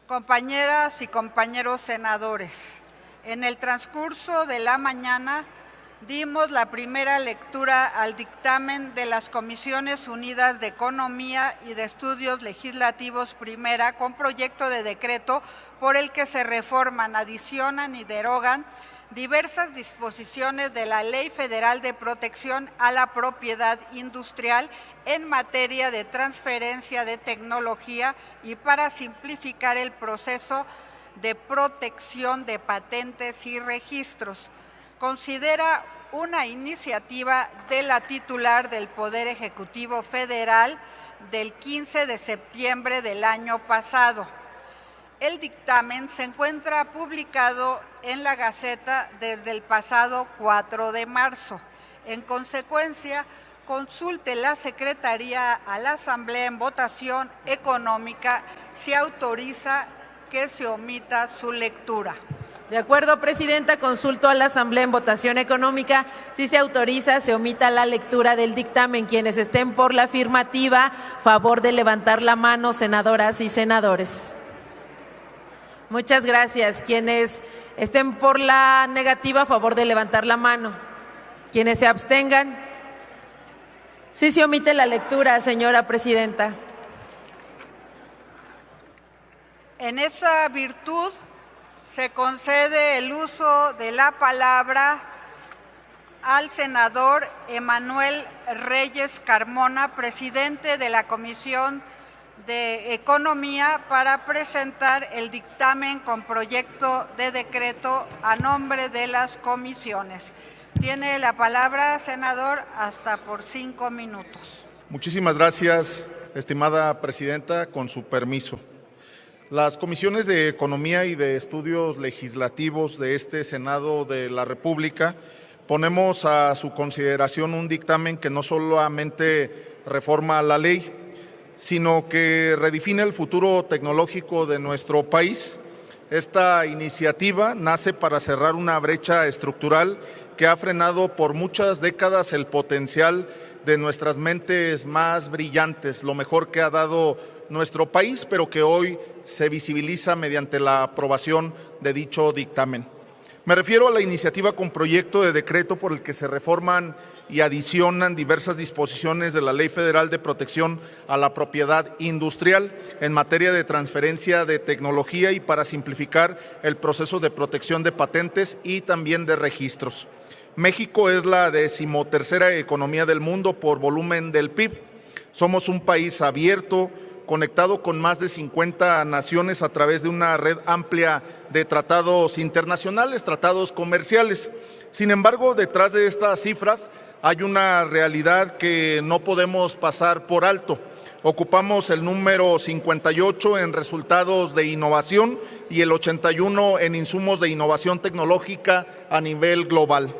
Compañeras y compañeros senadores, en el transcurso de la mañana dimos la primera lectura al dictamen de las Comisiones Unidas de Economía y de Estudios Legislativos Primera con proyecto de decreto por el que se reforman, adicionan y derogan diversas disposiciones de la Ley Federal de Protección a la Propiedad Industrial en materia de transferencia de tecnología y para simplificar el proceso de protección de patentes y registros. Considera una iniciativa de la titular del Poder Ejecutivo Federal del 15 de septiembre del año pasado. El dictamen se encuentra publicado en la Gaceta desde el pasado 4 de marzo. En consecuencia, consulte la Secretaría a la Asamblea en votación económica si autoriza que se omita su lectura. De acuerdo, Presidenta, consulto a la Asamblea en votación económica si se autoriza, se omita la lectura del dictamen. Quienes estén por la afirmativa, favor de levantar la mano, senadoras y senadores. Muchas gracias. Quienes estén por la negativa, a favor de levantar la mano. Quienes se abstengan. Sí se omite la lectura, señora Presidenta. En esa virtud se concede el uso de la palabra al senador Emanuel Reyes Carmona, presidente de la Comisión de Economía, para presentar el dictamen con proyecto de decreto a nombre de las comisiones. Tiene la palabra, senador, hasta por 5 minutos. Muchísimas gracias, estimada presidenta, con su permiso. Las comisiones de Economía y de Estudios Legislativos de este Senado de la República ponemos a su consideración un dictamen que no solamente reforma la ley, sino que redefine el futuro tecnológico de nuestro país. Esta iniciativa nace para cerrar una brecha estructural que ha frenado por muchas décadas el potencial de nuestras mentes más brillantes, lo mejor que ha dado nuestro país, pero que hoy se visibiliza mediante la aprobación de dicho dictamen. Me refiero a la iniciativa con proyecto de decreto por el que se reforman y adicionan diversas disposiciones de la Ley Federal de Protección a la Propiedad Industrial en materia de transferencia de tecnología y para simplificar el proceso de protección de patentes y también de registros. México es la 13ª economía del mundo por volumen del PIB. Somos un país abierto, conectado con más de 50 naciones a través de una red amplia de tratados internacionales, tratados comerciales. Sin embargo, detrás de estas cifras hay una realidad que no podemos pasar por alto. Ocupamos el número 58 en resultados de innovación y el 81 en insumos de innovación tecnológica a nivel global.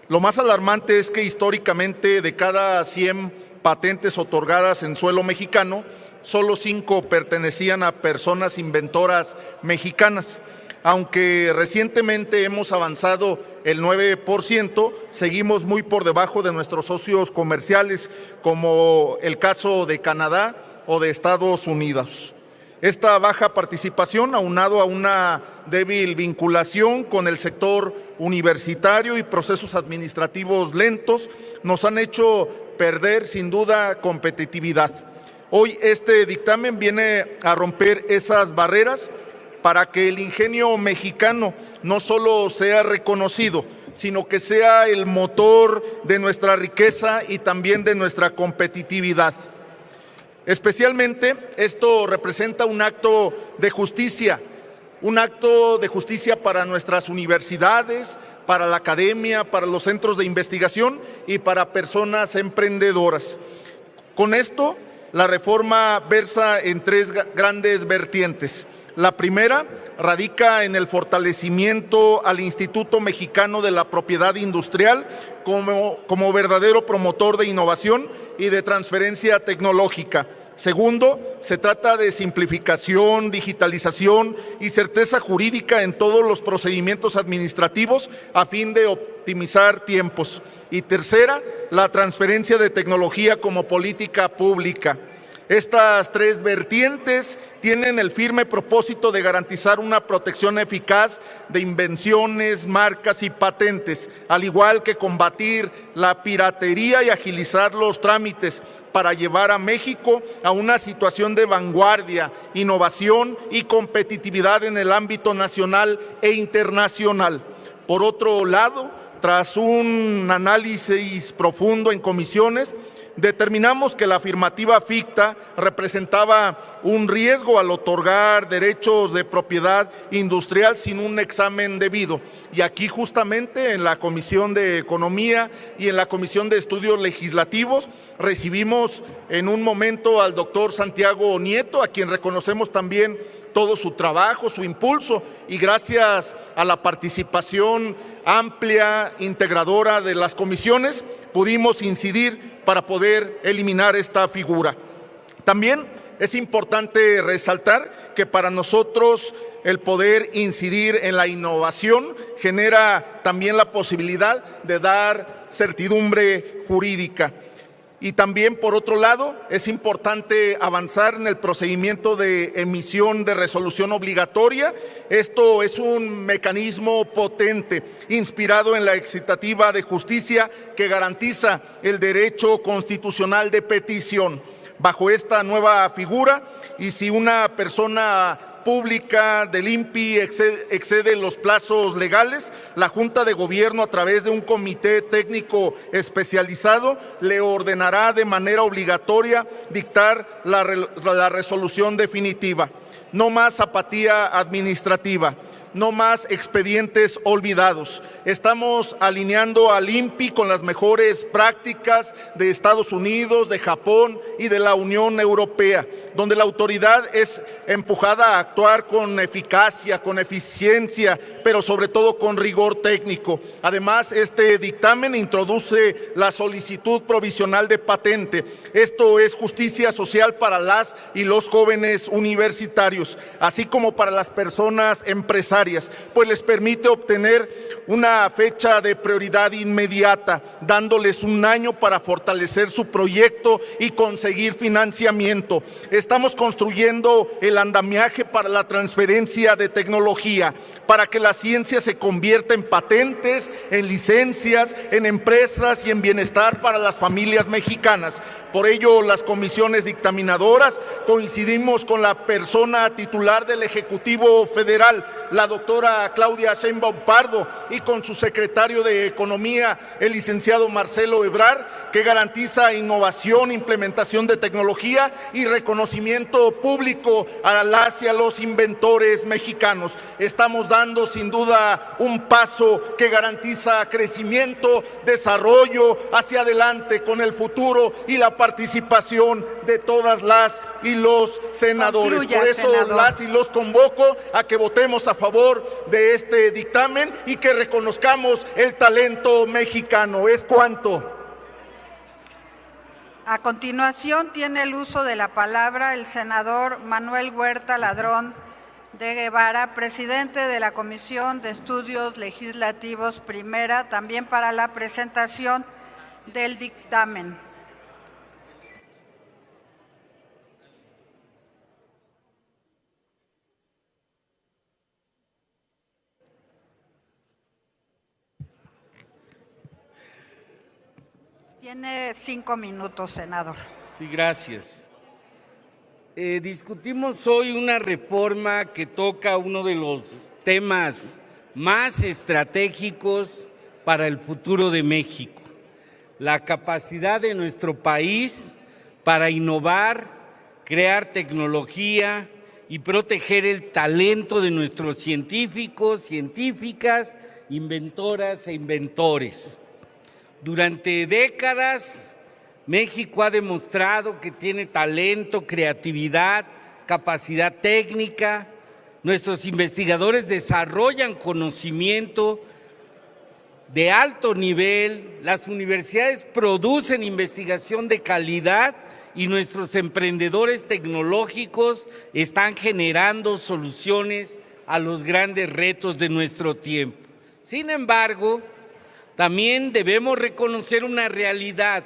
Lo más alarmante es que históricamente de cada 100 patentes otorgadas en suelo mexicano, solo 5 pertenecían a personas inventoras mexicanas. Aunque recientemente hemos avanzado el 9%, seguimos muy por debajo de nuestros socios comerciales, como el caso de Canadá o de Estados Unidos. Esta baja participación, aunado a una débil vinculación con el sector universitario y procesos administrativos lentos, nos han hecho perder sin duda competitividad. Hoy este dictamen viene a romper esas barreras para que el ingenio mexicano no solo sea reconocido, sino que sea el motor de nuestra riqueza y también de nuestra competitividad. Especialmente esto representa un acto de justicia para nuestras universidades, para la academia, para los centros de investigación y para personas emprendedoras. Con esto, la reforma versa en 3 grandes vertientes. La primera radica en el fortalecimiento al Instituto Mexicano de la Propiedad Industrial como verdadero promotor de innovación y de transferencia tecnológica. Segundo, se trata de simplificación, digitalización y certeza jurídica en todos los procedimientos administrativos a fin de optimizar tiempos. Y tercera, la transferencia de tecnología como política pública. Estas tres vertientes tienen el firme propósito de garantizar una protección eficaz de invenciones, marcas y patentes, al igual que combatir la piratería y agilizar los trámites para llevar a México a una situación de vanguardia, innovación y competitividad en el ámbito nacional e internacional. Por otro lado, tras un análisis profundo en comisiones, determinamos que la afirmativa ficta representaba un riesgo al otorgar derechos de propiedad industrial sin un examen debido. Y aquí justamente en la Comisión de Economía y en la Comisión de Estudios Legislativos recibimos en un momento al doctor Santiago Nieto, a quien reconocemos también todo su trabajo, su impulso, y gracias a la participación amplia, integradora de las comisiones, pudimos incidir para poder eliminar esta figura. También es importante resaltar que para nosotros el poder incidir en la innovación genera también la posibilidad de dar certidumbre jurídica. Y también, por otro lado, es importante avanzar en el procedimiento de emisión de resolución obligatoria. Esto es un mecanismo potente, inspirado en la excitativa de justicia que garantiza el derecho constitucional de petición. Bajo esta nueva figura, y si una persona pública del INPI excede los plazos legales, la Junta de Gobierno, a través de un comité técnico especializado, le ordenará de manera obligatoria dictar la resolución definitiva. No más apatía administrativa, no más expedientes olvidados. Estamos alineando al INPI con las mejores prácticas de Estados Unidos, de Japón y de la Unión Europea, donde la autoridad es empujada a actuar con eficacia, con eficiencia, pero sobre todo con rigor técnico. Además, este dictamen introduce la solicitud provisional de patente. Esto es justicia social para las y los jóvenes universitarios, así como para las personas empresarias, pues les permite obtener una fecha de prioridad inmediata, dándoles un año para fortalecer su proyecto y conseguir financiamiento. Estamos construyendo el andamiaje para la transferencia de tecnología, para que la ciencia se convierta en patentes, en licencias, en empresas y en bienestar para las familias mexicanas. Por ello, las comisiones dictaminadoras coincidimos con la persona titular del Ejecutivo Federal, la doctora Claudia Sheinbaum Pardo, y con su secretario de Economía, el licenciado Marcelo Ebrard, que garantiza innovación, implementación de tecnología y reconocimiento público a las y a los inventores mexicanos. Estamos dando sin duda un paso que garantiza crecimiento, desarrollo hacia adelante con el futuro y la participación de todas las y los senadores. Concluya, por eso, senador. las y los convoco a que votemos a favor de este dictamen y que reconozcamos el talento mexicano. Es cuanto. A continuación tiene el uso de la palabra el senador Manuel Huerta Ladrón de Guevara, presidente de la Comisión de Estudios Legislativos Primera, también para la presentación del dictamen. Tiene 5 minutos, senador. Sí, gracias. Discutimos hoy una reforma que toca uno de los temas más estratégicos para el futuro de México, la capacidad de nuestro país para innovar, crear tecnología y proteger el talento de nuestros científicos, científicas, inventoras e inventores. Durante décadas, México ha demostrado que tiene talento, creatividad, capacidad técnica. Nuestros investigadores desarrollan conocimiento de alto nivel, las universidades producen investigación de calidad y nuestros emprendedores tecnológicos están generando soluciones a los grandes retos de nuestro tiempo. Sin embargo, también debemos reconocer una realidad.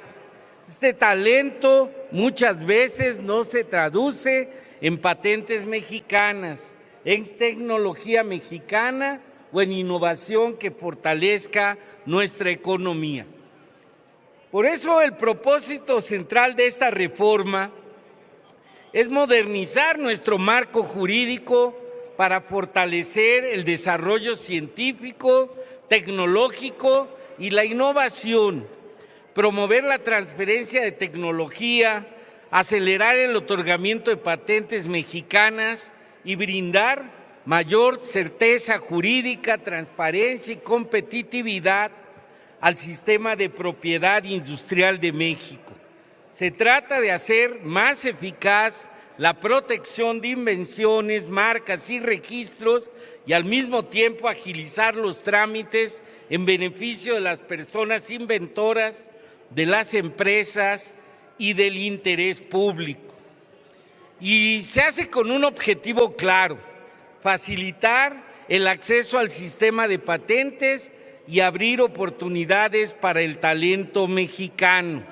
Este talento muchas veces no se traduce en patentes mexicanas, en tecnología mexicana o en innovación que fortalezca nuestra economía. Por eso el propósito central de esta reforma es modernizar nuestro marco jurídico para fortalecer el desarrollo científico, tecnológico y la innovación, promover la transferencia de tecnología, acelerar el otorgamiento de patentes mexicanas y brindar mayor certeza jurídica, transparencia y competitividad al sistema de propiedad industrial de México. Se trata de hacer más eficaz la protección de invenciones, marcas y registros y al mismo tiempo agilizar los trámites en beneficio de las personas inventoras, de las empresas y del interés público. Y se hace con un objetivo claro: facilitar el acceso al sistema de patentes y abrir oportunidades para el talento mexicano.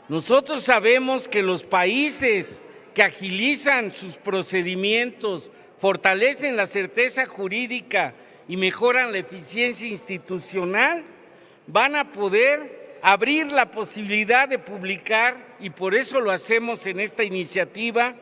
Nosotros sabemos que los países que agilizan sus procedimientos, fortalecen la certeza jurídica y mejoran la eficiencia institucional, van a poder abrir la posibilidad de publicar, y por eso lo hacemos en esta iniciativa,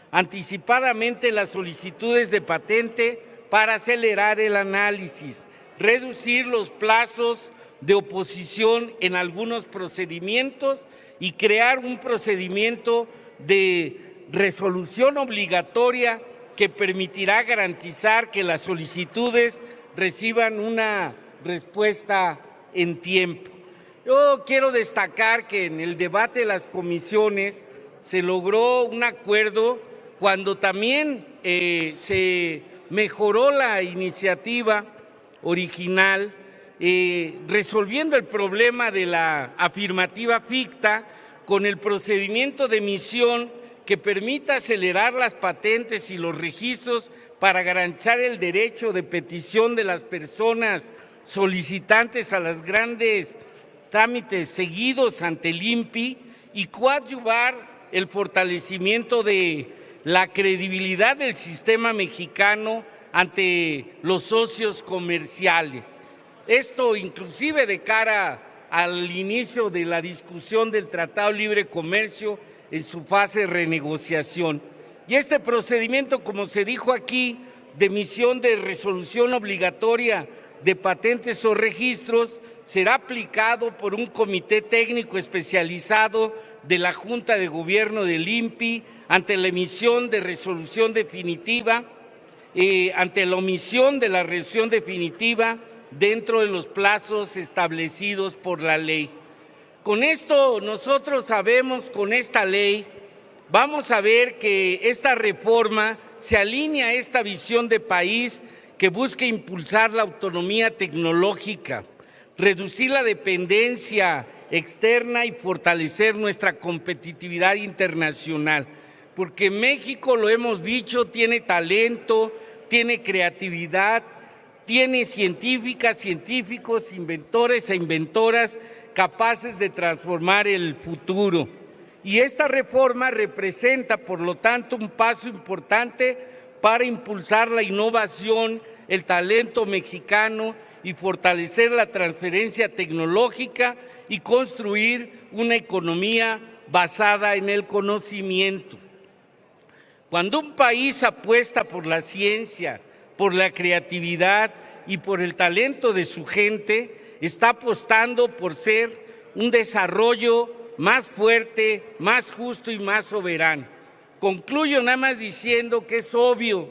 anticipadamente las solicitudes de patente para acelerar el análisis, reducir los plazos de oposición en algunos procedimientos y crear un procedimiento de resolución obligatoria que permitirá garantizar que las solicitudes reciban una respuesta en tiempo. Yo quiero destacar que en el debate de las comisiones se logró un acuerdo cuando también se mejoró la iniciativa original, resolviendo el problema de la afirmativa ficta con el procedimiento de emisión que permita acelerar las patentes y los registros para garantizar el derecho de petición de las personas solicitantes a los grandes trámites seguidos ante el INPI y coadyuvar el fortalecimiento de la credibilidad del sistema mexicano ante los socios comerciales. Esto inclusive de cara al inicio de la discusión del Tratado de Libre Comercio en su fase de renegociación. Y este procedimiento, como se dijo aquí, de emisión de resolución obligatoria de patentes o registros, será aplicado por un comité técnico especializado de la Junta de Gobierno del INPI ante la emisión de resolución definitiva, ante la omisión de la resolución definitiva dentro de los plazos establecidos por la ley. Con esto nosotros sabemos, con esta ley, vamos a ver que esta reforma se alinea a esta visión de país que busca impulsar la autonomía tecnológica, reducir la dependencia externa y fortalecer nuestra competitividad internacional. Porque México, lo hemos dicho, tiene talento, tiene creatividad, tiene científicas, científicos, inventores e inventoras capaces de transformar el futuro. Y esta reforma representa, por lo tanto, un paso importante para impulsar la innovación, el talento mexicano y fortalecer la transferencia tecnológica y construir una economía basada en el conocimiento. Cuando un país apuesta por la ciencia, por la creatividad y por el talento de su gente, está apostando por ser un desarrollo más fuerte, más justo y más soberano. Concluyo nada más diciendo que es obvio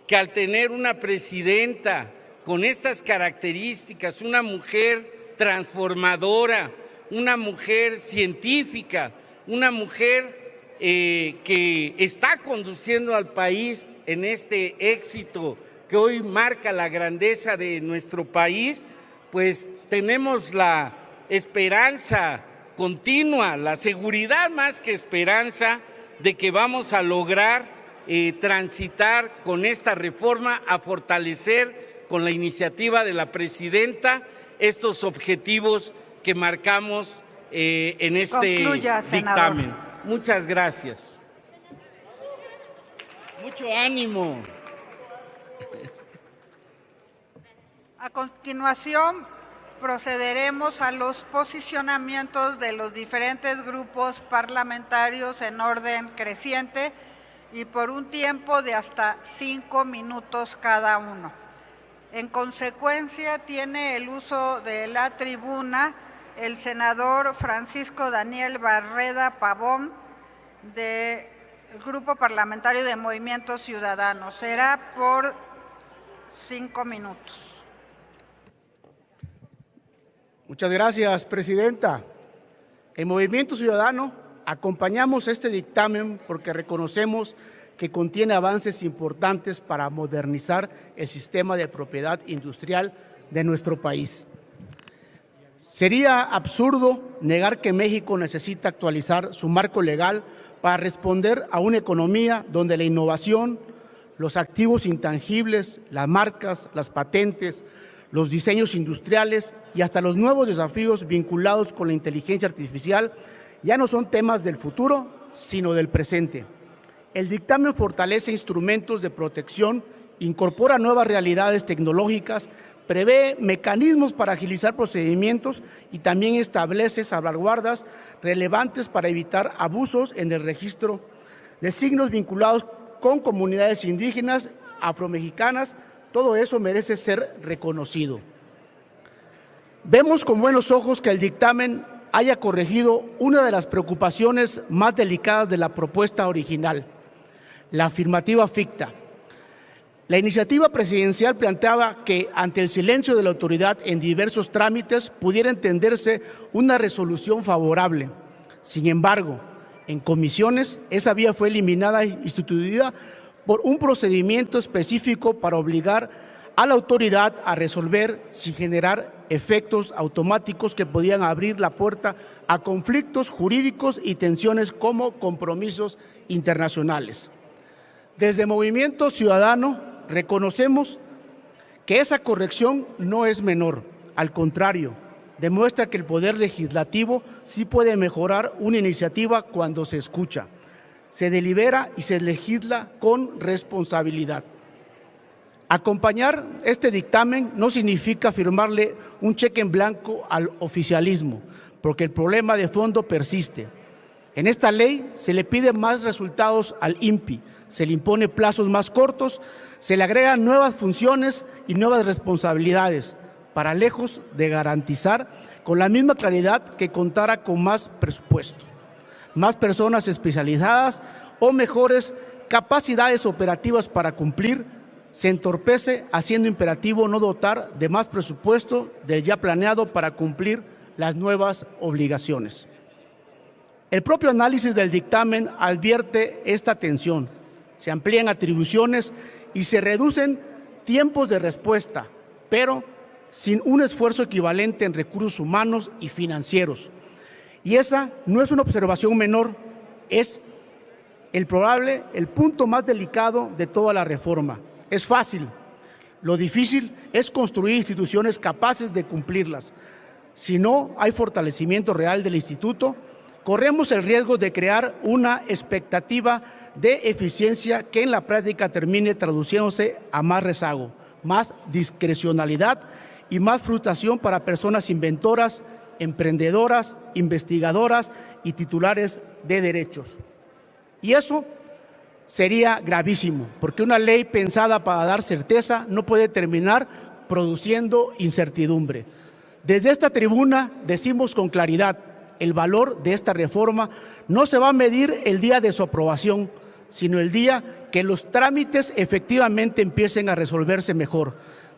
que al tener una presidenta con estas características, una mujer transformadora, una mujer científica, una mujer que está conduciendo al país en este éxito que hoy marca la grandeza de nuestro país, pues tenemos la esperanza continua, la seguridad más que esperanza de que vamos a lograr transitar con esta reforma a fortalecer con la iniciativa de la presidenta estos objetivos que marcamos en este dictamen. Muchas gracias. Mucho ánimo. A continuación, procederemos a los posicionamientos de los diferentes grupos parlamentarios en orden creciente y por un tiempo de hasta 5 minutos cada uno. En consecuencia, tiene el uso de la tribuna el senador Francisco Daniel Barreda Pavón, del Grupo Parlamentario de Movimiento Ciudadano. Será por 5 minutos. Muchas gracias, Presidenta. En Movimiento Ciudadano acompañamos este dictamen porque reconocemos que contiene avances importantes para modernizar el sistema de propiedad industrial de nuestro país. Sería absurdo negar que México necesita actualizar su marco legal para responder a una economía donde la innovación, los activos intangibles, las marcas, las patentes, los diseños industriales y hasta los nuevos desafíos vinculados con la inteligencia artificial ya no son temas del futuro, sino del presente. El dictamen fortalece instrumentos de protección, incorpora nuevas realidades tecnológicas, prevé mecanismos para agilizar procedimientos y también establece salvaguardas relevantes para evitar abusos en el registro de signos vinculados con comunidades indígenas, afromexicanas. Todo eso merece ser reconocido. Vemos con buenos ojos que el dictamen haya corregido una de las preocupaciones más delicadas de la propuesta original, la afirmativa ficta. La iniciativa presidencial planteaba que, ante el silencio de la autoridad en diversos trámites, pudiera entenderse una resolución favorable. Sin embargo, en comisiones, esa vía fue eliminada e instituida por un procedimiento específico para obligar a la autoridad a resolver sin generar efectos automáticos que podían abrir la puerta a conflictos jurídicos y tensiones como compromisos internacionales. Desde Movimiento Ciudadano reconocemos que esa corrección no es menor, al contrario, demuestra que el Poder Legislativo sí puede mejorar una iniciativa cuando se escucha, se delibera y se legisla con responsabilidad. Acompañar este dictamen no significa firmarle un cheque en blanco al oficialismo, porque el problema de fondo persiste. En esta ley se le pide más resultados al INPI, se le impone plazos más cortos, se le agregan nuevas funciones y nuevas responsabilidades, para lejos de garantizar con la misma claridad que contara con más presupuesto, más personas especializadas o mejores capacidades operativas para cumplir. Se entorpece haciendo imperativo no dotar de más presupuesto del ya planeado para cumplir las nuevas obligaciones. El propio análisis del dictamen advierte esta tensión. Se amplían atribuciones y se reducen tiempos de respuesta, pero sin un esfuerzo equivalente en recursos humanos y financieros. Y esa no es una observación menor, es el punto más delicado de toda la reforma. Es fácil, lo difícil es construir instituciones capaces de cumplirlas. Si no hay fortalecimiento real del instituto, corremos el riesgo de crear una expectativa de eficiencia que en la práctica termine traduciéndose a más rezago, más discrecionalidad y más frustración para personas inventoras, emprendedoras, investigadoras y titulares de derechos. Y eso sería gravísimo, porque una ley pensada para dar certeza no puede terminar produciendo incertidumbre. Desde esta tribuna decimos con claridad, el valor de esta reforma no se va a medir el día de su aprobación, sino el día que los trámites efectivamente empiecen a resolverse mejor.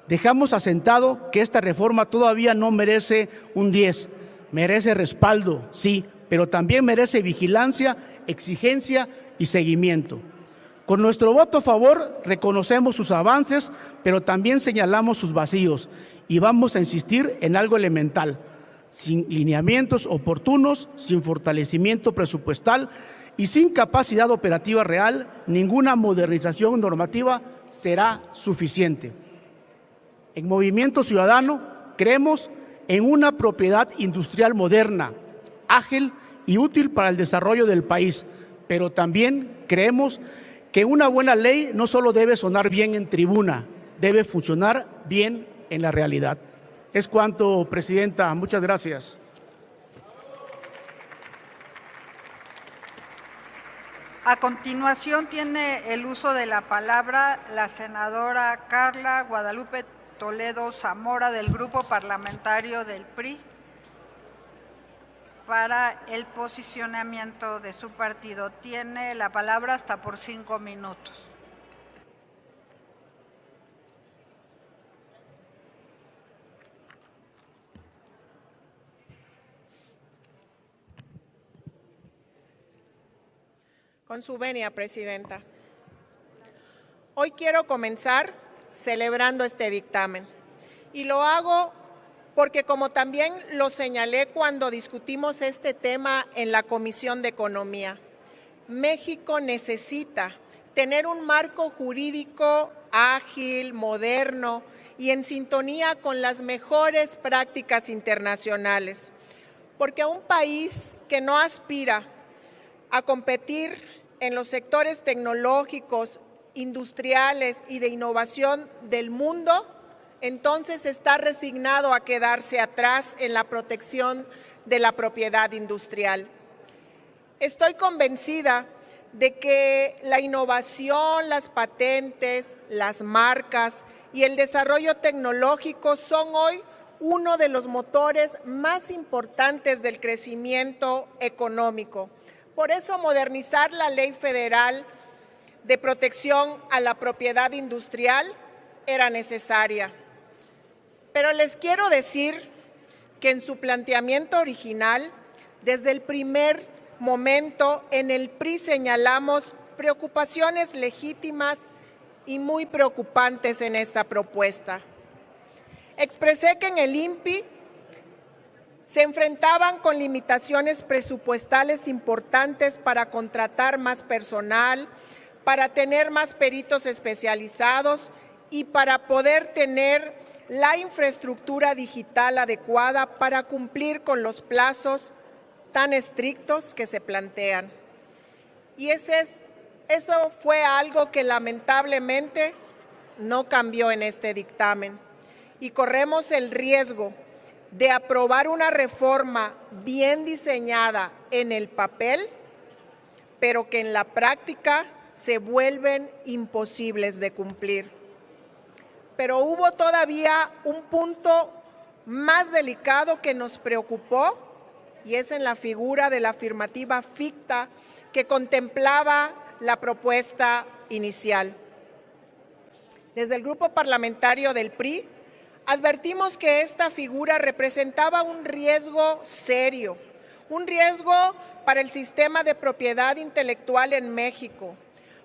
Dejamos asentado que esta reforma todavía no merece un 10, merece respaldo, sí, pero también merece vigilancia, exigencia y seguimiento. Con nuestro voto a favor reconocemos sus avances, pero también señalamos sus vacíos y vamos a insistir en algo elemental. Sin lineamientos oportunos, sin fortalecimiento presupuestal y sin capacidad operativa real, ninguna modernización normativa será suficiente. En Movimiento Ciudadano creemos en una propiedad industrial moderna, ágil y útil para el desarrollo del país, pero también creemos que una buena ley no solo debe sonar bien en tribuna, debe funcionar bien en la realidad. Es cuanto, Presidenta. Muchas gracias. A continuación tiene el uso de la palabra la senadora Carla Guadalupe Toledo Zamora del Grupo Parlamentario del PRI para el posicionamiento de su partido. Tiene la palabra hasta por 5 minutos. Con su venia, Presidenta. Hoy quiero comenzar celebrando este dictamen y lo hago porque, como también lo señalé cuando discutimos este tema en la Comisión de Economía, México necesita tener un marco jurídico ágil, moderno y en sintonía con las mejores prácticas internacionales, porque a un país que no aspira a competir en los sectores tecnológicos, industriales y de innovación del mundo, entonces está resignado a quedarse atrás en la protección de la propiedad industrial. Estoy convencida de que la innovación, las patentes, las marcas y el desarrollo tecnológico son hoy uno de los motores más importantes del crecimiento económico. Por eso, modernizar la Ley Federal de Protección a la Propiedad Industrial era necesaria. Pero les quiero decir que en su planteamiento original, desde el primer momento en el PRI señalamos preocupaciones legítimas y muy preocupantes en esta propuesta. Expresé que en el INPI se enfrentaban con limitaciones presupuestales importantes para contratar más personal, para tener más peritos especializados y para poder tener la infraestructura digital adecuada para cumplir con los plazos tan estrictos que se plantean. Y eso fue algo que lamentablemente no cambió en este dictamen. Y corremos el riesgo de aprobar una reforma bien diseñada en el papel, pero que en la práctica se vuelven imposibles de cumplir. Pero hubo todavía un punto más delicado que nos preocupó, y es en la figura de la afirmativa ficta que contemplaba la propuesta inicial. Desde el Grupo Parlamentario del PRI, advertimos que esta figura representaba un riesgo serio, un riesgo para el sistema de propiedad intelectual en México,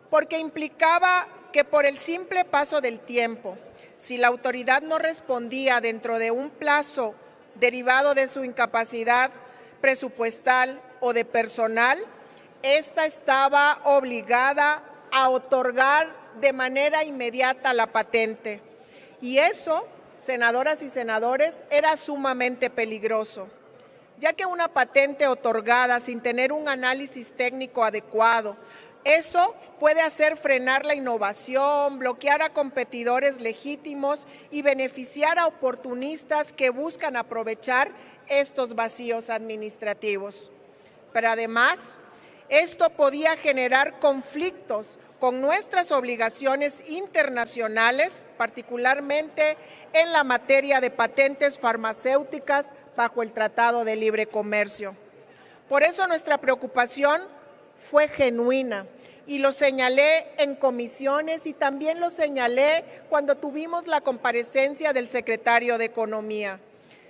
porque implicaba que por el simple paso del tiempo, si la autoridad no respondía dentro de un plazo derivado de su incapacidad presupuestal o de personal, ésta estaba obligada a otorgar de manera inmediata la patente. Y eso, senadoras y senadores, era sumamente peligroso, ya que una patente otorgada sin tener un análisis técnico adecuado, eso puede hacer frenar la innovación, bloquear a competidores legítimos y beneficiar a oportunistas que buscan aprovechar estos vacíos administrativos. Pero además, esto podía generar conflictos con nuestras obligaciones internacionales, particularmente en la materia de patentes farmacéuticas bajo el Tratado de Libre Comercio. Por eso nuestra preocupación fue genuina y lo señalé en comisiones y también lo señalé cuando tuvimos la comparecencia del secretario de Economía.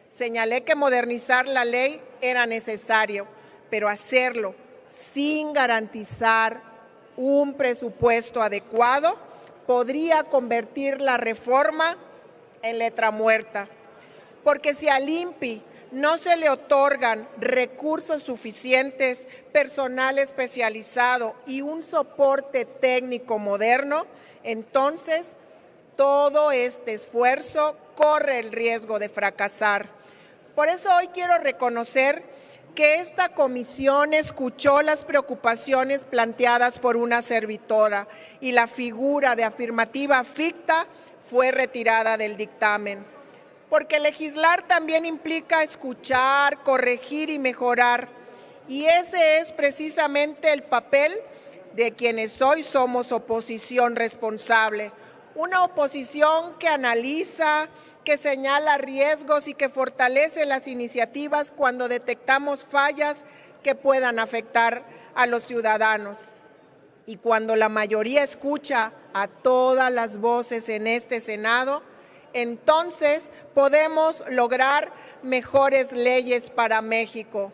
Señalé que modernizar la ley era necesario, pero hacerlo sin garantizar un presupuesto adecuado podría convertir la reforma en letra muerta. Porque si al INPI no se le otorgan recursos suficientes, personal especializado y un soporte técnico moderno, entonces todo este esfuerzo corre el riesgo de fracasar. Por eso hoy quiero reconocer que esta comisión escuchó las preocupaciones planteadas por una servidora y la figura de afirmativa ficta fue retirada del dictamen. Porque legislar también implica escuchar, corregir y mejorar. Y ese es precisamente el papel de quienes hoy somos oposición responsable. Una oposición que analiza, que señala riesgos y que fortalece las iniciativas cuando detectamos fallas que puedan afectar a los ciudadanos. Y cuando la mayoría escucha a todas las voces en este Senado, entonces podemos lograr mejores leyes para México.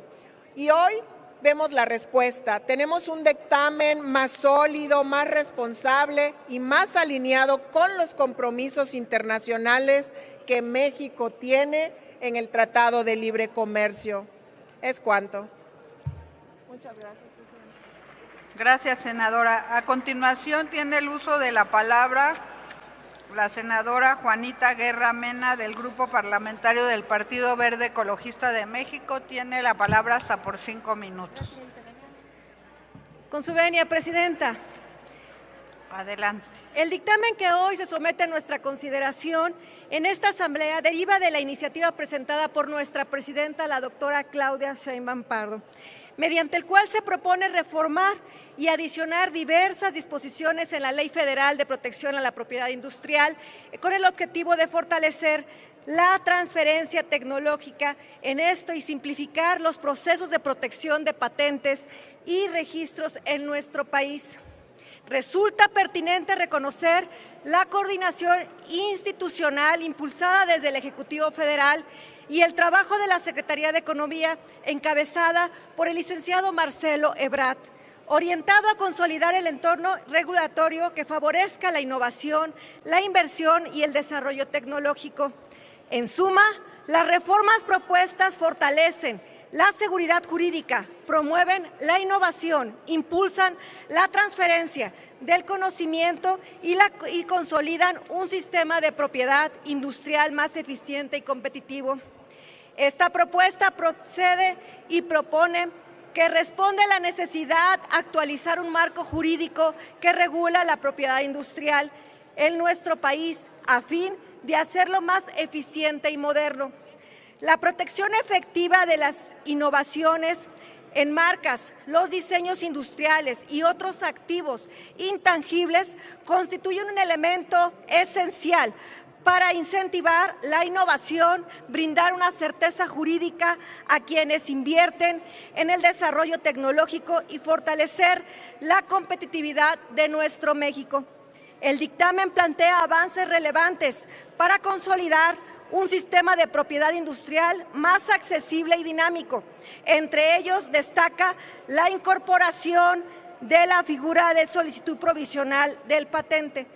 Y hoy vemos la respuesta. Tenemos un dictamen más sólido, más responsable y más alineado con los compromisos internacionales que México tiene en el Tratado de Libre Comercio. Es cuanto. Muchas gracias, presidenta. Gracias, senadora. A continuación tiene el uso de la palabra la senadora Juanita Guerra Mena, del Grupo Parlamentario del Partido Verde Ecologista de México. Tiene la palabra hasta por 5 minutos. Con su venia, presidenta. Adelante. El dictamen que hoy se somete a nuestra consideración en esta asamblea deriva de la iniciativa presentada por nuestra presidenta, la doctora Claudia Sheinbaum Pardo, mediante el cual se propone reformar y adicionar diversas disposiciones en la Ley Federal de Protección a la Propiedad Industrial con el objetivo de fortalecer la transferencia tecnológica en esto y simplificar los procesos de protección de patentes y registros en nuestro país. Resulta pertinente reconocer la coordinación institucional impulsada desde el Ejecutivo Federal y el trabajo de la Secretaría de Economía, encabezada por el licenciado Marcelo Ebrard, orientado a consolidar el entorno regulatorio que favorezca la innovación, la inversión y el desarrollo tecnológico. En suma, las reformas propuestas fortalecen la seguridad jurídica, promueven la innovación, impulsan la transferencia del conocimiento y consolidan un sistema de propiedad industrial más eficiente y competitivo. Esta propuesta procede y propone que responde a la necesidad de actualizar un marco jurídico que regula la propiedad industrial en nuestro país a fin de hacerlo más eficiente y moderno. La protección efectiva de las innovaciones en marcas, los diseños industriales y otros activos intangibles constituyen un elemento esencial para incentivar la innovación, brindar una certeza jurídica a quienes invierten en el desarrollo tecnológico y fortalecer la competitividad de nuestro México. El dictamen plantea avances relevantes para consolidar un sistema de propiedad industrial más accesible y dinámico. Entre ellos destaca la incorporación de la figura de solicitud provisional del patente.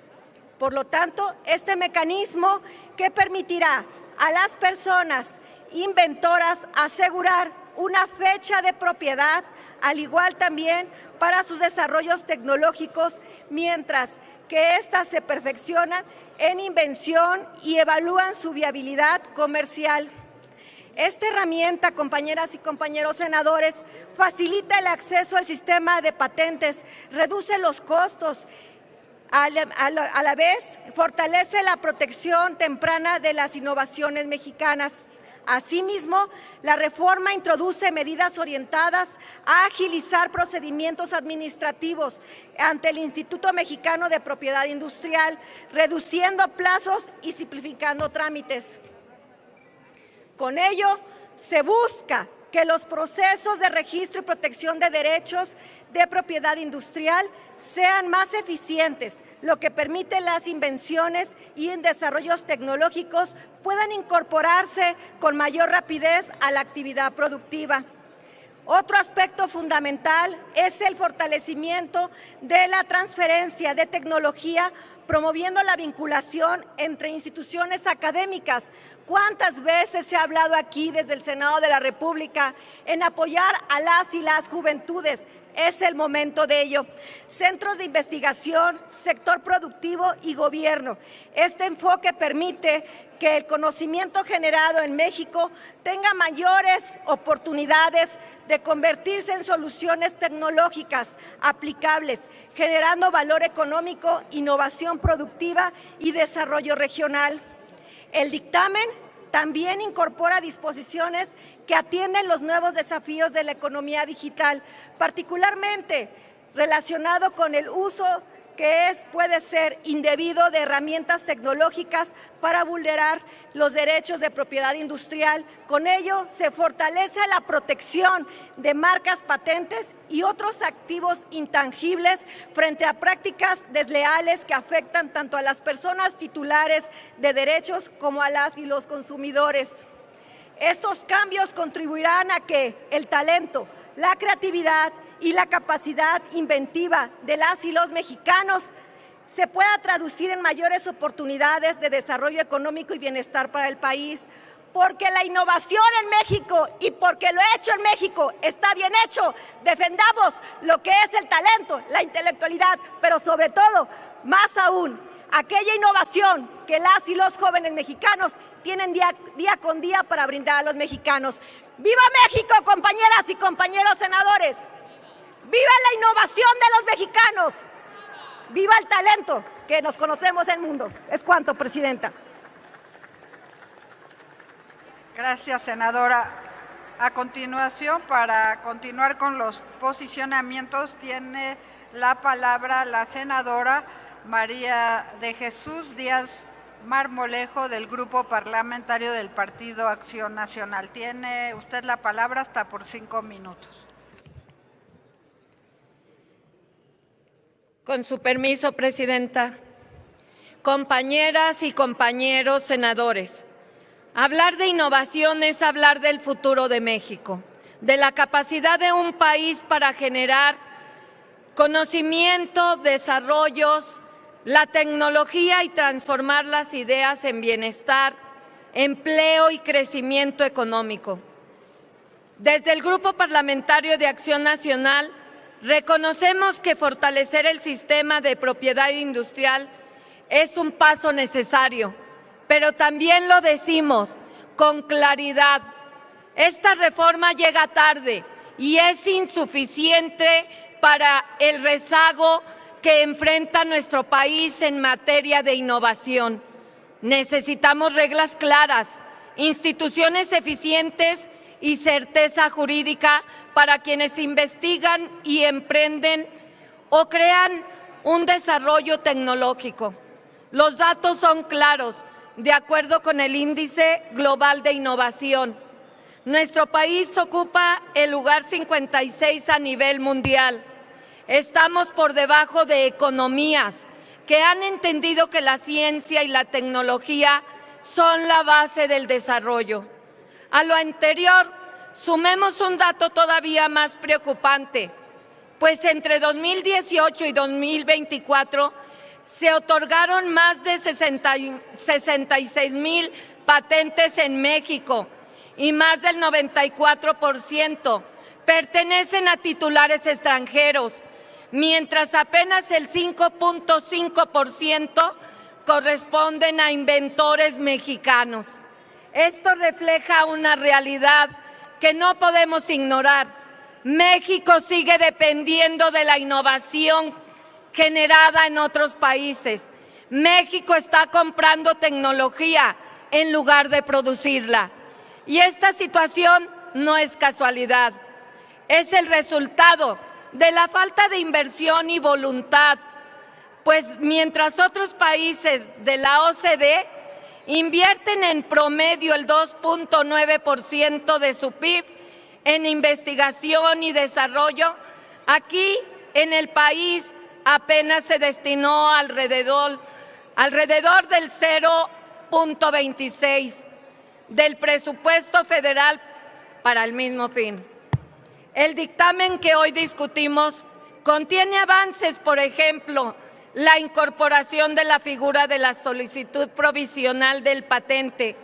Por lo tanto, este mecanismo que permitirá a las personas inventoras asegurar una fecha de propiedad, al igual también para sus desarrollos tecnológicos, mientras que éstas se perfeccionan en invención y evalúan su viabilidad comercial. Esta herramienta, compañeras y compañeros senadores, facilita el acceso al sistema de patentes, reduce los costos, a la vez fortalece la protección temprana de las innovaciones mexicanas. Asimismo, la reforma introduce medidas orientadas a agilizar procedimientos administrativos ante el Instituto Mexicano de Propiedad Industrial, reduciendo plazos y simplificando trámites. Con ello, se busca que los procesos de registro y protección de derechos de propiedad industrial sean más eficientes, lo que permite las invenciones y en desarrollos tecnológicos puedan incorporarse con mayor rapidez a la actividad productiva. Otro aspecto fundamental es el fortalecimiento de la transferencia de tecnología, promoviendo la vinculación entre instituciones académicas. ¿Cuántas veces se ha hablado aquí desde el Senado de la República en apoyar a las y las juventudes? es el momento de ello. Centros de investigación, sector productivo y gobierno. Este enfoque permite que el conocimiento generado en México tenga mayores oportunidades de convertirse en soluciones tecnológicas aplicables, generando valor económico, innovación productiva y desarrollo regional. El dictamen también incorpora disposiciones que atienden los nuevos desafíos de la economía digital, particularmente relacionado con el uso que puede ser indebido de herramientas tecnológicas para vulnerar los derechos de propiedad industrial. Con ello, se fortalece la protección de marcas, patentes y otros activos intangibles frente a prácticas desleales que afectan tanto a las personas titulares de derechos como a las y los consumidores. Estos cambios contribuirán a que el talento, la creatividad y la capacidad inventiva de las y los mexicanos se pueda traducir en mayores oportunidades de desarrollo económico y bienestar para el país. Porque la innovación en México y porque lo hecho en México está bien hecho, defendamos lo que es el talento, la intelectualidad, pero sobre todo, más aún, aquella innovación que las y los jóvenes mexicanos tienen día con día para brindar a los mexicanos. ¡Viva México, compañeras y compañeros senadores! ¡Viva la innovación de los mexicanos! ¡Viva el talento que nos conocemos en el mundo! Es cuanto, Presidenta. Gracias, senadora. A continuación, para continuar con los posicionamientos, tiene la palabra la senadora María de Jesús Díaz Marmolejo, del Grupo Parlamentario del Partido Acción Nacional. Tiene usted la palabra hasta por 5 minutos. Con su permiso, Presidenta. Compañeras y compañeros senadores, hablar de innovación es hablar del futuro de México, de la capacidad de un país para generar conocimiento, desarrollos, la tecnología y transformar las ideas en bienestar, empleo y crecimiento económico. Desde el Grupo Parlamentario de Acción Nacional, reconocemos que fortalecer el sistema de propiedad industrial es un paso necesario, pero también lo decimos con claridad. Esta reforma llega tarde y es insuficiente para el rezago que enfrenta nuestro país en materia de innovación. Necesitamos reglas claras, instituciones eficientes y certeza jurídica para quienes investigan y emprenden o crean un desarrollo tecnológico. Los datos son claros, de acuerdo con el Índice Global de Innovación. Nuestro país ocupa el lugar 56 a nivel mundial. Estamos por debajo de economías que han entendido que la ciencia y la tecnología son la base del desarrollo. A lo anterior, sumemos un dato todavía más preocupante, pues entre 2018 y 2024 se otorgaron más de 66,000 patentes en México y más del 94% pertenecen a titulares extranjeros, mientras apenas el 5.5% corresponden a inventores mexicanos. Esto refleja una realidad que no podemos ignorar. México sigue dependiendo de la innovación generada en otros países. México está comprando tecnología en lugar de producirla. Y esta situación no es casualidad, es el resultado de la falta de inversión y voluntad, pues mientras otros países de la OCDE invierten en promedio el 2.9% de su PIB en investigación y desarrollo, aquí en el país apenas se destinó alrededor del 0.26% del presupuesto federal para el mismo fin. El dictamen que hoy discutimos contiene avances, por ejemplo, la incorporación de la figura de la solicitud provisional del patente,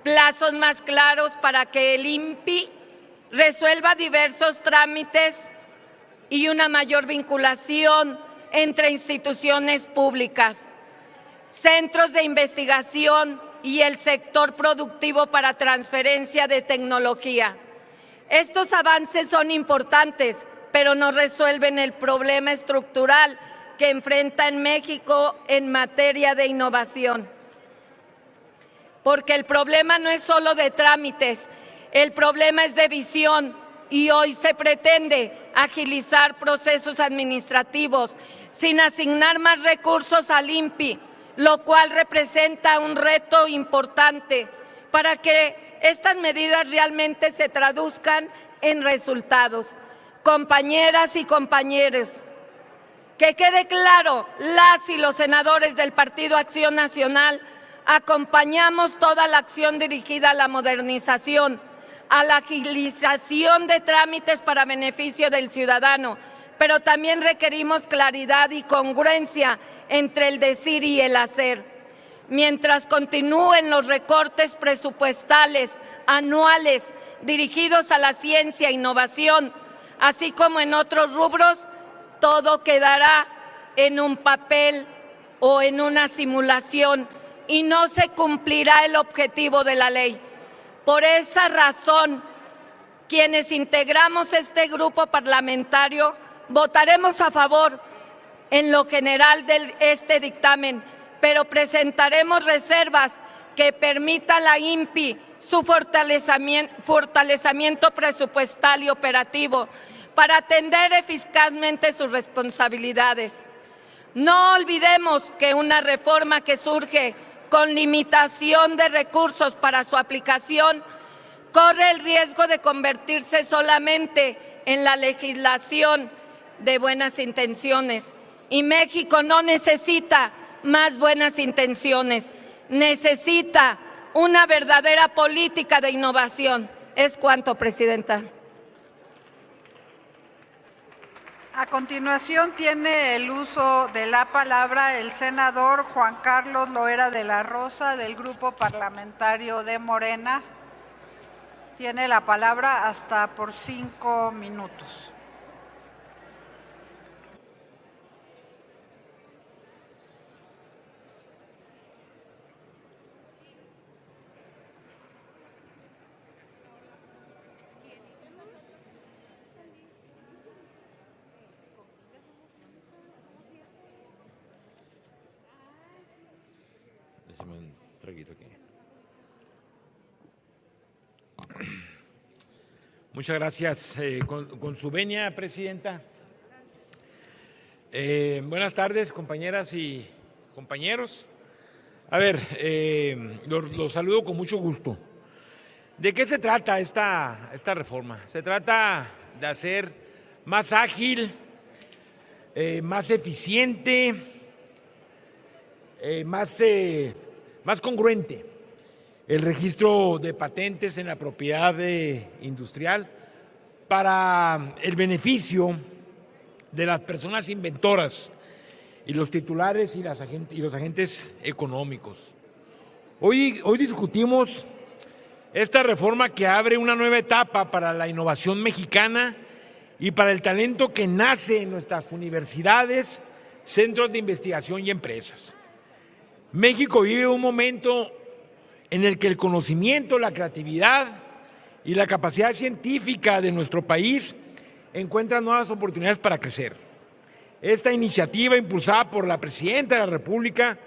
plazos más claros para que el INPI resuelva diversos trámites y una mayor vinculación entre instituciones públicas, centros de investigación y el sector productivo para transferencia de tecnología. Estos avances son importantes, pero no resuelven el problema estructural que enfrenta en México en materia de innovación. Porque el problema no es solo de trámites, el problema es de visión y hoy se pretende agilizar procesos administrativos sin asignar más recursos al INPI, lo cual representa un reto importante para que estas medidas realmente se traduzcan en resultados. Compañeras y compañeros, que quede claro, las y los senadores del Partido Acción Nacional acompañamos toda la acción dirigida a la modernización, a la agilización de trámites para beneficio del ciudadano, pero también requerimos claridad y congruencia entre el decir y el hacer. Mientras continúen los recortes presupuestales anuales dirigidos a la ciencia e innovación, así como en otros rubros, todo quedará en un papel o en una simulación y no se cumplirá el objetivo de la ley. Por esa razón, quienes integramos este grupo parlamentario votaremos a favor en lo general de este dictamen, pero presentaremos reservas que permitan a la INPI su fortalecimiento presupuestal y operativo para atender eficazmente sus responsabilidades. No olvidemos que una reforma que surge con limitación de recursos para su aplicación corre el riesgo de convertirse solamente en la legislación de buenas intenciones. Y México no necesita más buenas intenciones, necesita una verdadera política de innovación. Es cuanto, Presidenta. A continuación tiene el uso de la palabra el senador Juan Carlos Loera de la Rosa del Grupo Parlamentario de Morena. Tiene la palabra hasta por 5 minutos. Déjame un traguito aquí. Muchas gracias. Con su venia, Presidenta. Buenas tardes, compañeras y compañeros. A ver, los saludo con mucho gusto. ¿De qué se trata esta reforma? Se trata de hacer más ágil, más eficiente, más congruente el registro de patentes en la propiedad industrial para el beneficio de las personas inventoras y los titulares y los agentes económicos. Hoy discutimos esta reforma que abre una nueva etapa para la innovación mexicana y para el talento que nace en nuestras universidades, centros de investigación y empresas. México vive un momento en el que el conocimiento, la creatividad y la capacidad científica de nuestro país encuentran nuevas oportunidades para crecer. Esta iniciativa, impulsada por la Presidenta de la República,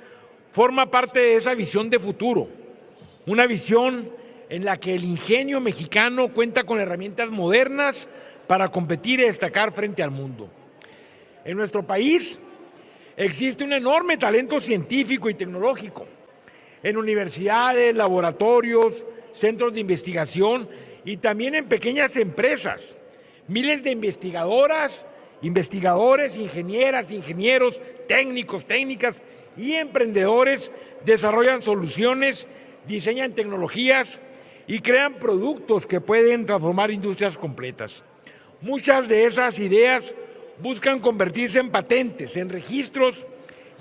forma parte de esa visión de futuro, una visión en la que el ingenio mexicano cuenta con herramientas modernas para competir y destacar frente al mundo. En nuestro país existe un enorme talento científico y tecnológico en universidades, laboratorios, centros de investigación y también en pequeñas empresas. Miles de investigadoras, investigadores, ingenieras, ingenieros, técnicos, técnicas y emprendedores desarrollan soluciones, diseñan tecnologías y crean productos que pueden transformar industrias completas. Muchas de esas ideas buscan convertirse en patentes, en registros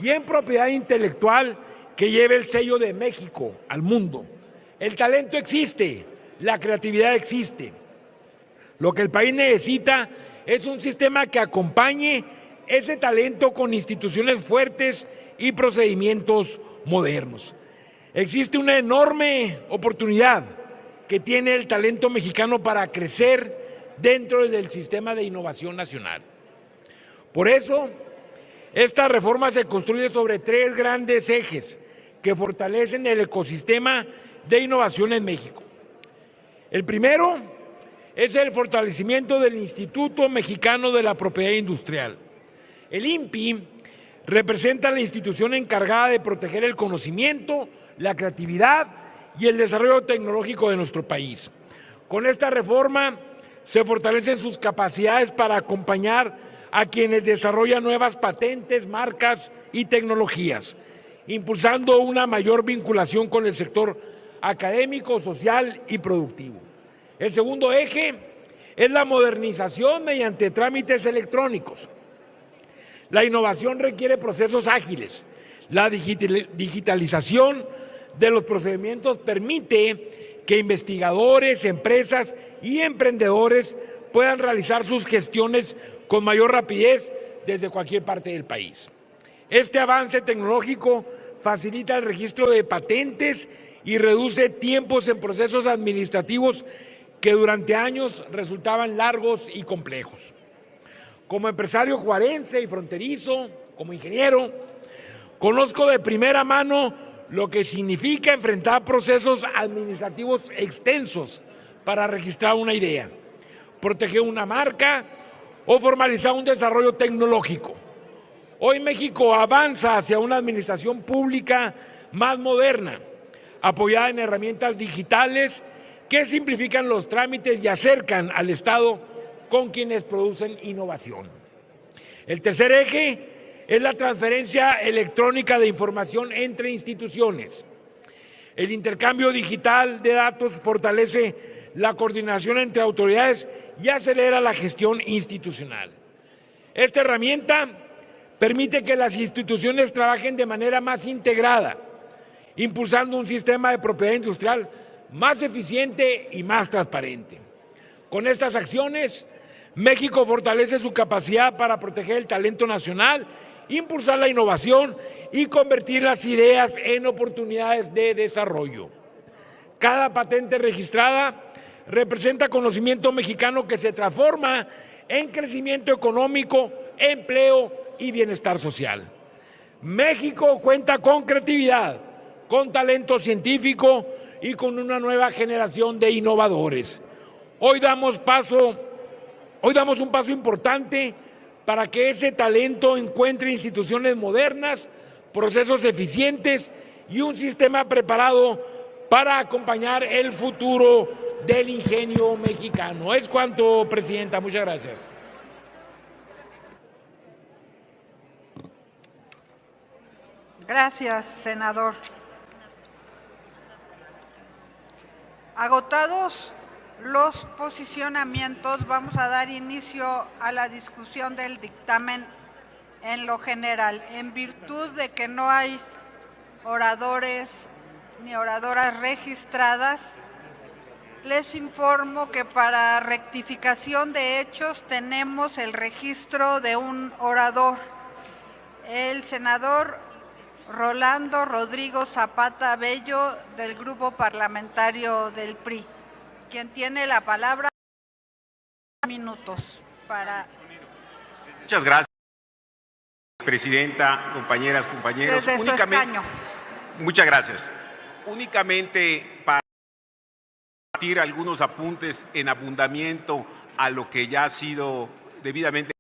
y en propiedad intelectual que lleve el sello de México al mundo. El talento existe, la creatividad existe. Lo que el país necesita es un sistema que acompañe ese talento con instituciones fuertes y procedimientos modernos. Existe una enorme oportunidad que tiene el talento mexicano para crecer dentro del sistema de innovación nacional. Por eso, esta reforma se construye sobre 3 grandes ejes que fortalecen el ecosistema de innovación en México. El primero es el fortalecimiento del Instituto Mexicano de la Propiedad Industrial. El INPI representa la institución encargada de proteger el conocimiento, la creatividad y el desarrollo tecnológico de nuestro país. Con esta reforma se fortalecen sus capacidades para acompañar a quienes desarrollan nuevas patentes, marcas y tecnologías, impulsando una mayor vinculación con el sector académico, social y productivo. El segundo eje es la modernización mediante trámites electrónicos. La innovación requiere procesos ágiles. La digitalización de los procedimientos permite que investigadores, empresas y emprendedores puedan realizar sus gestiones con mayor rapidez desde cualquier parte del país. Este avance tecnológico facilita el registro de patentes y reduce tiempos en procesos administrativos que durante años resultaban largos y complejos. Como empresario juarense y fronterizo, como ingeniero, conozco de primera mano lo que significa enfrentar procesos administrativos extensos para registrar una idea, proteger una marca o formalizar un desarrollo tecnológico. Hoy México avanza hacia una administración pública más moderna, apoyada en herramientas digitales que simplifican los trámites y acercan al Estado con quienes producen innovación. El tercer eje es la transferencia electrónica de información entre instituciones. El intercambio digital de datos fortalece la coordinación entre autoridades y acelera la gestión institucional. Esta herramienta permite que las instituciones trabajen de manera más integrada, impulsando un sistema de propiedad industrial más eficiente y más transparente. Con estas acciones, México fortalece su capacidad para proteger el talento nacional, impulsar la innovación y convertir las ideas en oportunidades de desarrollo. Cada patente registrada representa conocimiento mexicano que se transforma en crecimiento económico, empleo y bienestar social. México cuenta con creatividad, con talento científico y con una nueva generación de innovadores. Hoy damos un paso importante para que ese talento encuentre instituciones modernas, procesos eficientes y un sistema preparado para acompañar el futuro del ingenio mexicano. Es cuanto, Presidenta. Muchas gracias. Gracias, senador. Agotados los posicionamientos, vamos a dar inicio a la discusión del dictamen en lo general. En virtud de que no hay oradores ni oradoras registradas, les informo que para rectificación de hechos tenemos el registro de un orador, el senador Rolando Rodrigo Zapata Bello, del Grupo Parlamentario del PRI, quien tiene la palabra 10 minutos para... Muchas gracias, Presidenta, compañeras, compañeros. Desde su escaño. Muchas gracias. Únicamente para compartir algunos apuntes en abundamiento a lo que ya ha sido debidamente.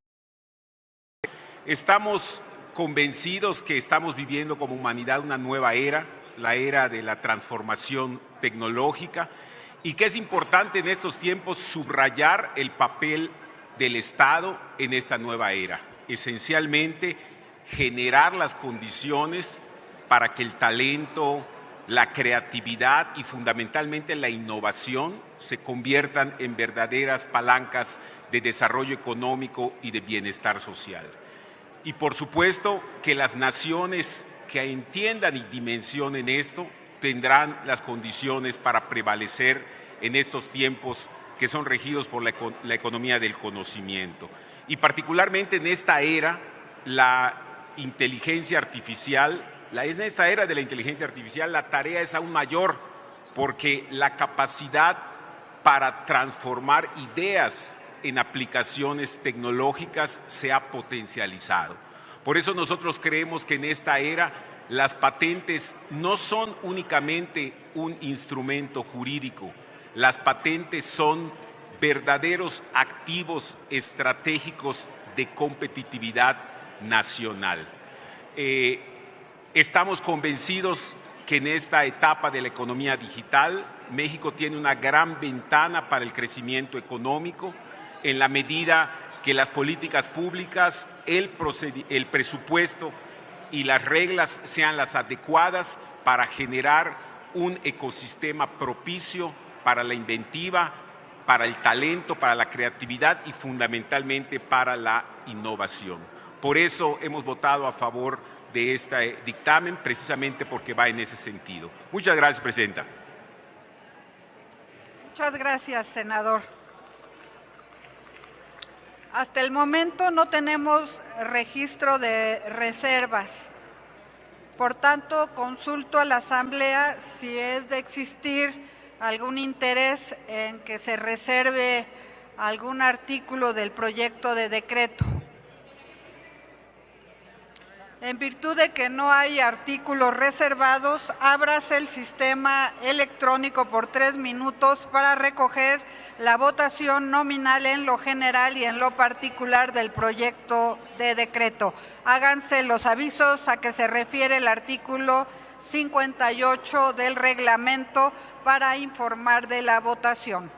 Estamos convencidos que estamos viviendo como humanidad una nueva era, la era de la transformación tecnológica, y que es importante en estos tiempos subrayar el papel del Estado en esta nueva era. Esencialmente, generar las condiciones para que el talento, la creatividad y fundamentalmente la innovación se conviertan en verdaderas palancas de desarrollo económico y de bienestar social. Y por supuesto que las naciones que entiendan y dimensionen esto tendrán las condiciones para prevalecer en estos tiempos que son regidos por la economía del conocimiento. Y particularmente en esta era, la inteligencia artificial, en esta era de la inteligencia artificial, la tarea es aún mayor, porque la capacidad para transformar ideas en aplicaciones tecnológicas se ha potencializado. Por eso nosotros creemos que en esta era las patentes no son únicamente un instrumento jurídico, las patentes son verdaderos activos estratégicos de competitividad nacional. Estamos convencidos que en esta etapa de la economía digital, México tiene una gran ventana para el crecimiento económico en la medida que las políticas públicas, el presupuesto y las reglas sean las adecuadas para generar un ecosistema propicio para la inventiva, para el talento, para la creatividad y fundamentalmente para la innovación. Por eso hemos votado a favor de este dictamen, precisamente porque va en ese sentido. Muchas gracias, Presidenta. Muchas gracias, senador. Hasta el momento no tenemos registro de reservas. Por tanto, consulto a la Asamblea si es de existir algún interés en que se reserve algún artículo del proyecto de decreto. En virtud de que no hay artículos reservados, ábrase el sistema electrónico por 3 minutos para recoger la votación nominal en lo general y en lo particular del proyecto de decreto. Háganse los avisos a que se refiere el artículo 58 del reglamento para informar de la votación.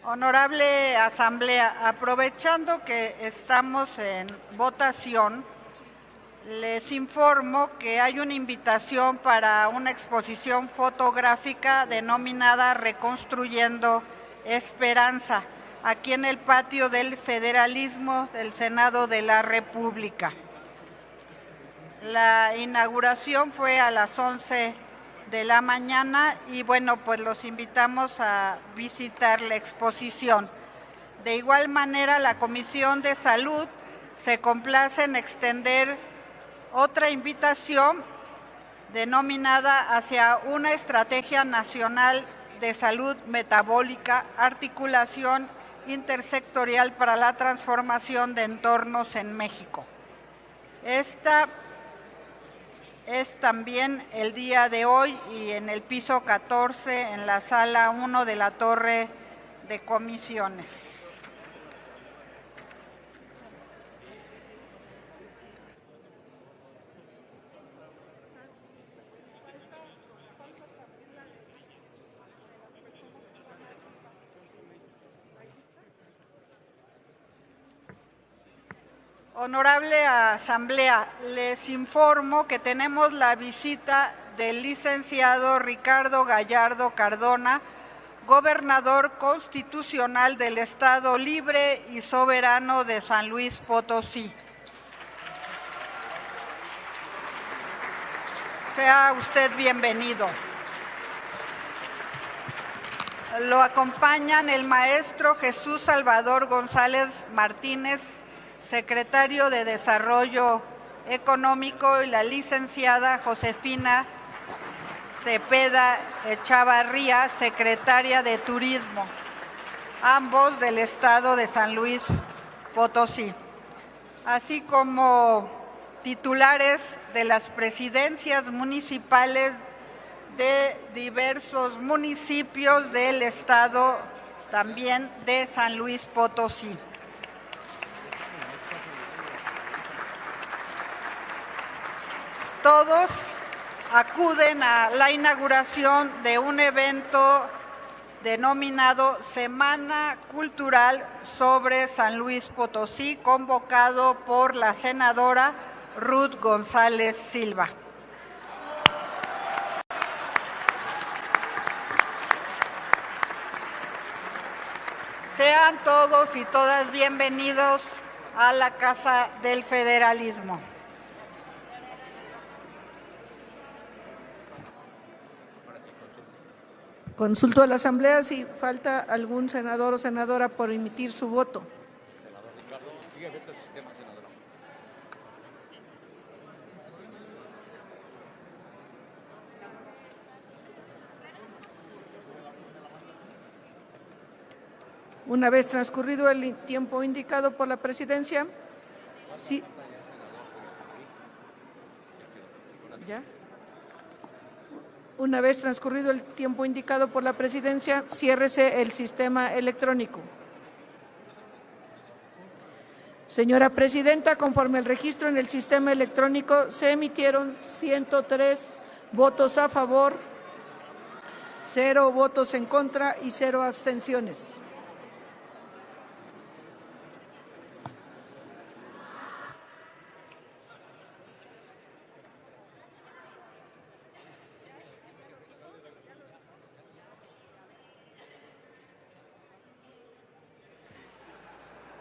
Honorable Asamblea, aprovechando que estamos en votación, les informo que hay una invitación para una exposición fotográfica denominada Reconstruyendo Esperanza, aquí en el patio del Federalismo del Senado de la República. La inauguración fue a las 11 de la mañana y bueno, pues los invitamos a visitar la exposición. De igual manera, la Comisión de Salud se complace en extender otra invitación denominada hacia una estrategia nacional de salud metabólica, articulación intersectorial para la transformación de entornos en México. Esta es también el día de hoy y en el piso 14 en la sala 1 de la Torre de Comisiones. Honorable Asamblea, les informo que tenemos la visita del licenciado Ricardo Gallardo Cardona, gobernador constitucional del Estado Libre y Soberano de San Luis Potosí. Sea usted bienvenido. Lo acompañan el maestro Jesús Salvador González Martínez, secretario de Desarrollo Económico, y la licenciada Josefina Cepeda Echavarría, secretaria de Turismo, ambos del Estado de San Luis Potosí, así como titulares de las presidencias municipales de diversos municipios del Estado, también de San Luis Potosí. Todos acuden a la inauguración de un evento denominado Semana Cultural sobre San Luis Potosí, convocado por la senadora Ruth González Silva. Sean todos y todas bienvenidos a la Casa del Federalismo. Consulto a la Asamblea si falta algún senador o senadora por emitir su voto. Una vez transcurrido el tiempo indicado por la presidencia, sí. ¿Ya? Una vez transcurrido el tiempo indicado por la presidencia, ciérrese el sistema electrónico. Señora presidenta, conforme al registro en el sistema electrónico, se emitieron 103 votos a favor, 0 votos en contra y 0 abstenciones.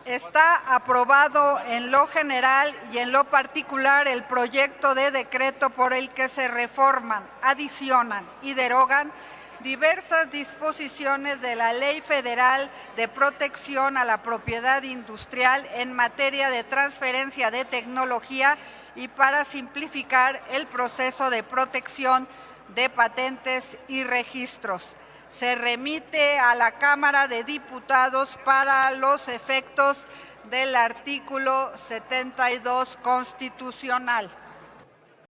Está aprobado en lo general y en lo particular el proyecto de decreto por el que se reforman, adicionan y derogan diversas disposiciones de la Ley Federal de Protección a la Propiedad Industrial en materia de transferencia de tecnología y para simplificar el proceso de protección de patentes y registros. Se remite a la Cámara de Diputados para los efectos del artículo 72 constitucional.